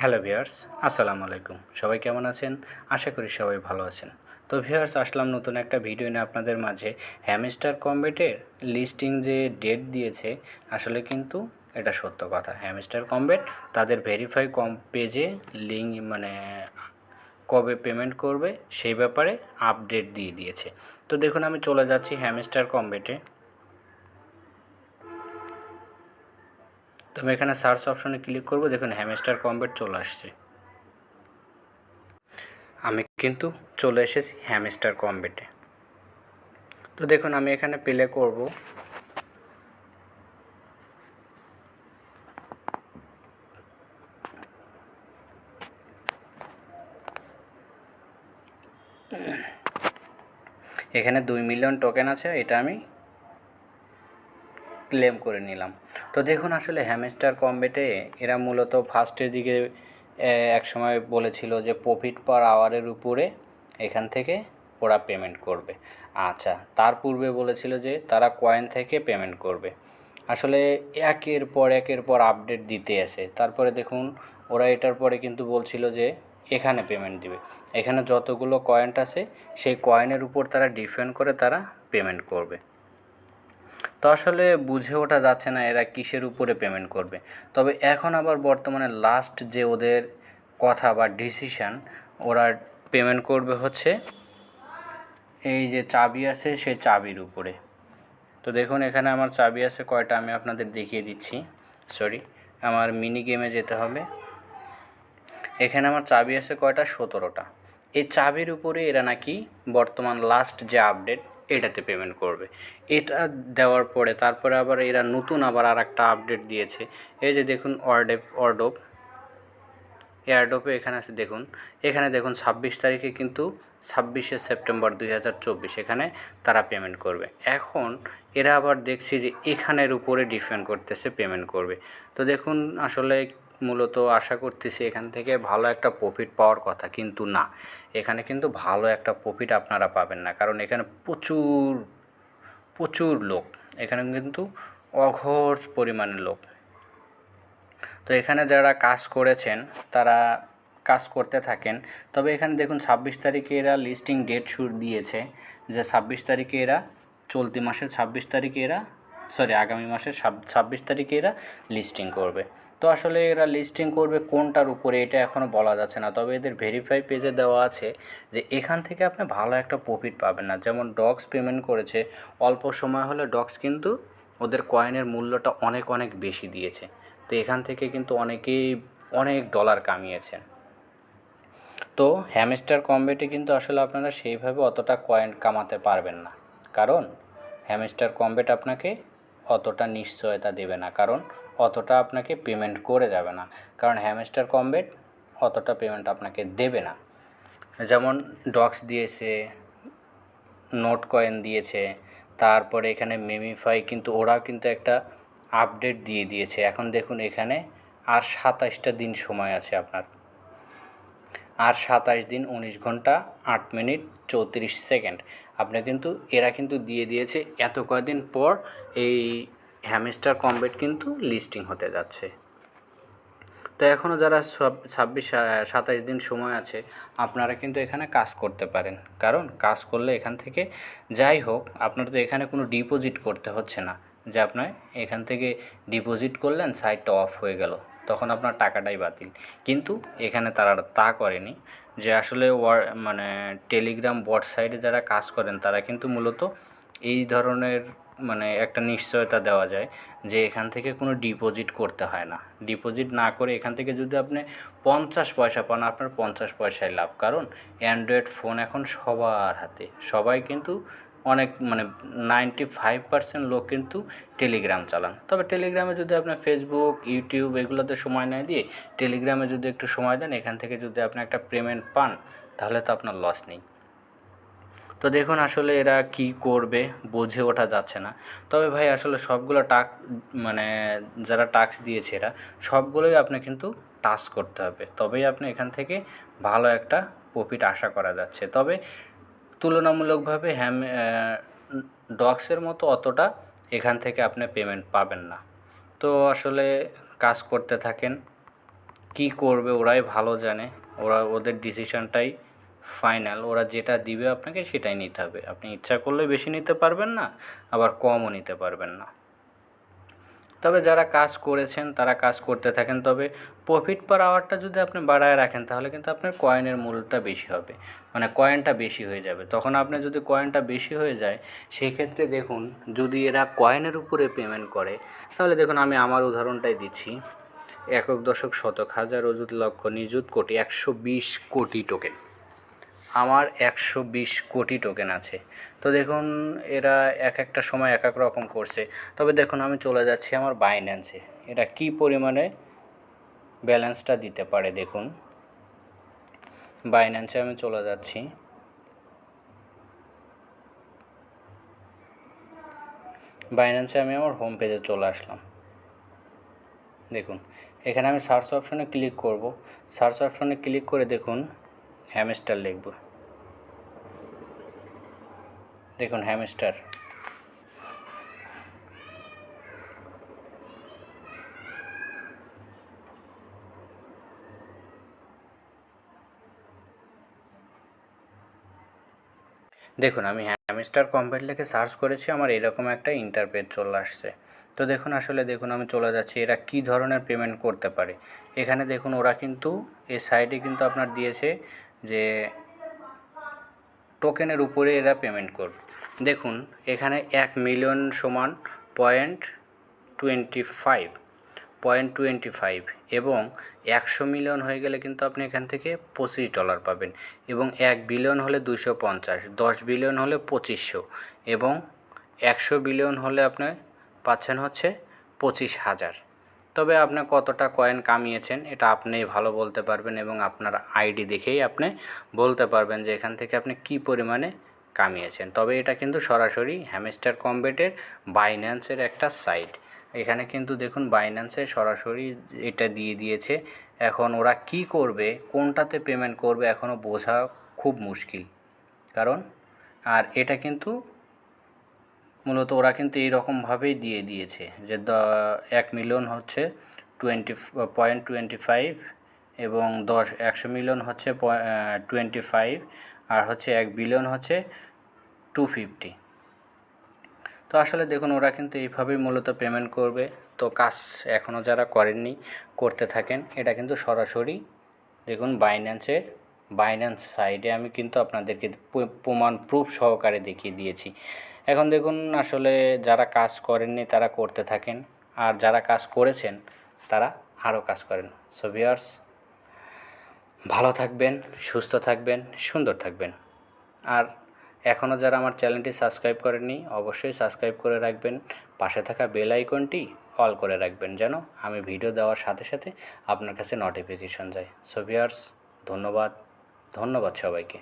Hello viewers, আসসালামু আলাইকুম। সবাই কেমন আছেন? আশা করি সবাই ভালো আছেন। তো ভিউয়ার্স, আসলাম নতুন একটা ভিডিও নিয়ে আপনাদের মাঝে। হ্যামস্টার কমব্যাটের লিস্টিং যে ডেট দিয়েছে, আসলে কিন্তু এটা সত্য কথা। হ্যামস্টার কমব্যাট তাদের ভেরিফাই পেজে লিঙ্ক কবে পেমেন্ট করবে সেই ব্যাপারে আপডেট দিয়ে দিয়েছে। তো দেখুন, আমি চলে যাচ্ছি হ্যামস্টার কমব্যাটে। তো আমি এখানে সার্চ অপশনে ক্লিক করব। দেখুন, হ্যামস্টার কমব্যাট চলে আসছে। আমি কিন্তু চলে এসেছি হ্যামস্টার কমব্যাটে। তো দেখুন, আমি এখানে প্লে করব। এখানে 2 মিলিয়ন টোকেন আছে, এটা আমি ক্লেম করে নিলাম। তো দেখুন, আসলে হ্যামস্টার কমব্যাটে এরা মূলত ফার্স্টের দিকে এক সময় বলেছিল যে প্রফিট পার আওয়ারের উপরে এখান থেকে ওরা পেমেন্ট করবে। আচ্ছা, তার পূর্বে বলেছিল যে তারা কয়েন থেকে পেমেন্ট করবে। আসলে একের পর আপডেট দিতে আসে। তারপরে দেখুন, ওরা এটার পরে কিন্তু বলছিল যে এখানে পেমেন্ট দিবে। এখানে যতগুলো কয়েন আছে সেই কয়েনের উপর তারা ডিপেন্ড করে তারা পেমেন্ট করবে। তো আসলে বুঝে ওঠা যাচ্ছে না এরা কিসের উপরে পেমেন্ট করবে। তবে এখন আবার বর্তমানে লাস্ট যে ওদের কথা বা ডিসিশান, ওরা পেমেন্ট করবে হচ্ছে এই যে চাবি আছে সেই চাবির উপরে। তো দেখুন, এখানে আমার চাবি আছে কয়টা আমি আপনাদের দেখিয়ে দিচ্ছি। সরি, আমার মিনি গেমে যেতে হবে। এখানে আমার চাবি আছে কয়টা? 17টা। এই চাবির উপরে এরা নাকি বর্তমান লাস্ট যে আপডেট এটাতে পেমেন্ট করবে। এটা দেওয়ার পরে তারপরে আবার এরা নতুন আবার আর একটা আপডেট দিয়েছে। এই যে দেখুন, অর্ডোপ এয়ারড্রপে এখানে আছে। দেখুন, এখানে দেখুন 26 তারিখে কিন্তু 26শে সেপ্টেম্বর 2024 এখানে তারা পেমেন্ট করবে। এখন এরা আবার দেখছি যে এখানের উপরে ডিপেন্ড করতেছে পেমেন্ট করবে। তো দেখুন, আসলে মূলত আশা করতেছি এখান থেকে ভালো একটা প্রফিট পাওয়ার কথা, কিন্তু না, এখানে কিন্তু ভালো একটা প্রফিট আপনারা পাবেন না। কারণ এখানে প্রচুর প্রচুর লোক, এখানে কিন্তু অঘোর পরিমাণে লোক। তো এখানে যারা কাজ করেছেন তারা কাজ করতে থাকেন। তবে এখানে দেখুন 26 তারিখে এরা লিস্টিং ডেট শুরু দিয়েছে যে 26 তারিখে এরা চলতি মাসের 26 তারিখে এরা আগামী মাসের 26 তারিখে এরা লিস্টিং করবে। তো আসলে এরা লিস্টিং করবে কোনটার উপরে এটা এখনও বলা যাচ্ছে না। তবে এদের ভেরিফাই পেজে দেওয়া আছে যে এখান থেকে আপনি ভালো একটা প্রফিট পাবেন না। যেমন ডক্স পেমেন্ট করেছে, অল্প সময় হলে ডক্স কিন্তু ওদের কয়েনের মূল্যটা অনেক অনেক বেশি দিয়েছে। তো এখান থেকে কিন্তু অনেকেই অনেক ডলার কামিয়েছেন। তো হ্যামস্টার কমব্যাটে কিন্তু আসলে আপনারা সেইভাবে অতটা কয়েন কামাতে পারবেন না। কারণ হ্যামস্টার কমব্যাট আপনাকে অতটা নিশ্চয়তা দেবে না, কারণ অতটা আপনাকে পেমেন্ট করে যাবে না। কারণ হ্যামস্টার কমব্যাট অতটা পেমেন্ট আপনাকে দেবে না। যেমন ডক্স দিয়েছে, নোট কয়েন দিয়েছে, তারপরে এখানে মেমিফাই কিন্তু ওরাও কিন্তু একটা আপডেট দিয়ে দিয়েছে। এখন দেখুন, এখানে আর 27টা দিন সময় আছে আপনার। আর 27 দিন 19 ঘন্টা 8 মিনিট 34 সেকেন্ড আপনি কিন্তু এরা কিন্তু দিয়ে দিয়েছে। এত কয়দিন পর এই হ্যামস্টার কমব্যাট কিন্তু লিস্টিং হতে যাচ্ছে। তো এখনও যারা 27 দিন সময় আছে, আপনারা কিন্তু এখানে কাজ করতে পারেন। কারণ কাজ করলে এখান থেকে যাই হোক, আপনার তো এখানে কোনো ডিপোজিট করতে হচ্ছে না যে আপনার এখান থেকে ডিপোজিট করলেন, সাইটটা অফ হয়ে গেল, তখন আপনার টাকাটাই বাতিল। কিন্তু এখানে তারা তা করেনি। যে আসলে টেলিগ্রাম বট সাইটে যারা কাজ করেন তারা কিন্তু মূলত এই ধরনের একটা নিশ্চয়তা দেওয়া যায় যে এখান থেকে কোনো ডিপোজিট করতে হয় না। ডিপোজিট না করে এখান থেকে যদি আপনি 50 পয়সা পান, আপনার 50 পয়সায় লাভ। কারণ অ্যান্ড্রয়েড ফোন এখন সবার হাতে, সবাই কিন্তু অনেক 95% লোক কিন্তু টেলিগ্রাম চালান। তবে টেলিগ্রামে যদি আপনার ফেসবুক, ইউটিউব এগুলোতে সময় না দিয়ে টেলিগ্রামে যদি একটু সময় দেন, এখান থেকে যদি আপনি একটা পেমেন্ট পান, তাহলে তো আপনার লস নেই। তো দেখুন, আসলে এরা কি করবে বুঝে ওঠা যাচ্ছে না। তবে ভাই, আসলে সবগুলো যারা টাস্ক দিয়েছে এরা সবগুলোই আপনি কিন্তু টাচ করতে হবে, তবেই আপনি এখান থেকে ভালো একটা প্রফিট আশা করা যাচ্ছে। তবে তুলনামূলকভাবে ডক্সের মতো অতটা এখান থেকে আপনি পেমেন্ট পাবেন না। তো আসলে কাজ করতে থাকেন, কি করবে ওরাই ভালো জানে, ওদের ডিসিশনটাই ফাইনাল। ওরা যেটা দিবে আপনাকে সেটাই নিতে হবে। আপনি ইচ্ছা করলে বেশি নিতে পারবেন না, আবার কমও নিতে পারবেন না। তবে যারা কাজ করেছেন তারা কাজ করতে থাকেন। তবে প্রফিট পার আওয়ারটা যদি আপনি বাড়ায় রাখেন তাহলে কিন্তু আপনার কয়েনের মূল্যটা বেশি হবে, মানে কয়েনটা বেশি হয়ে যাবে। তখন আপনার যদি কয়েনটা বেশি হয়ে যায় সেই ক্ষেত্রে দেখুন, যদি এরা কয়েনের উপরে পেমেন্ট করে তাহলে দেখুন, আমি আমার উদাহরণটাই দিচ্ছি। একক দশক শতক হাজার অযুত লক্ষ নিযুত কোটি 120 কোটি টোকেন, আমার 120 কোটি টোকেন আছে। তো দেখুন এরা এক একটা সময় এক এক রকম করছে। তবে দেখুন আমি চলে যাচ্ছি আমার বাইন্যান্সে, এরা কী পরিমাণে ব্যালেন্সটা দিতে পারে দেখুন। বাইন্যান্সে আমি চলে যাচ্ছি। বাইন্যান্সে আমি আমার হোম পেজে চলে আসলাম। দেখুন এখানে আমি সার্চ অপশনে ক্লিক করব। সার্চ অপশনে ক্লিক করে দেখুন হ্যামস্টার লিখব। দেখুন হ্যামস্টার, দেখুন আমি হ্যামস্টার কম্পেট লিখে সার্চ করেছি, আমার এরকম একটা ইন্টারপেজ চলে আসছে। তো দেখুন আসলে দেখুন আমি চলে যাচ্ছি এরা কী ধরনের পেমেন্ট করতে পারে। এখানে দেখুন ওরা কিন্তু এই সাইডে কিন্তু আপনার দিয়েছে যে টোকেনের উপরে এরা পেমেন্ট করবে। দেখুন এখানে 1 মিলিয়ন সমান 0.25 এবং 100 মিলিয়ন হয়ে গেলে কিন্তু আপনি এখান থেকে $25 পাবেন, এবং 1 বিলিয়ন হলে 250, 10 বিলিয়ন হলে 2500 এবং 100 বিলিয়ন হলে আপনি পাচ্ছেন হচ্ছে 25,000। তবে আপনি কতটা কয়েন কামিয়েছেন এটা আপনি ভালো বলতে পারবেন, এবং আপনার আইডি দেখেই আপনি বলতে পারবেন যে এখান থেকে আপনি কী পরিমাণে কামিয়েছেন। তবে এটা কিন্তু সরাসরি হ্যামস্টার কম্বেটের বাইন্যান্সের একটা সাইট। এখানে কিন্তু দেখুন বাইন্যান্সে সরাসরি এটা দিয়ে দিয়েছে। এখন ওরা কি করবে, কোনটাতে পেমেন্ট করবে এখনও বোঝা খুব মুশকিল, কারণ আর এটা কিন্তু মূলত ওরা কিন্তু এইরকমভাবেই দিয়ে দিয়েছে যে 1 মিলিয়ন হচ্ছে 20.25 এবং 100 মিলিয়ন হচ্ছে 25, আর হচ্ছে 1 বিলিয়ন হচ্ছে 250। তো আসলে দেখুন ওরা কিন্তু এইভাবেই মূলত পেমেন্ট করবে। তো কাজ এখনও যারা করেননি করতে থাকেন। এটা কিন্তু সরাসরি দেখুন বাইন্যান্স সাইডে আমি কিন্তু আপনাদেরকে প্রমাণ প্রুফ সহকারে দেখিয়ে দিয়েছি। এখন দেখুন আসলে যারা কাজ করেননি তারা করতে থাকেন, আর যারা কাজ করেছেন তারা আরও কাজ করেন। সো ভিউয়ার্স, ভালো থাকবেন, সুস্থ থাকবেন, সুন্দর থাকবেন। আর এখনও যারা আমার চ্যানেলটি সাবস্ক্রাইব করেননি অবশ্যই সাবস্ক্রাইব করে রাখবেন। পাশে থাকা বেল আইকনটি অল করে রাখবেন যেন আমি ভিডিও দেওয়ার সাথে সাথে আপনার কাছে নোটিফিকেশন যায়। সো ভিউয়ার্স, ধন্যবাদ সবাইকে।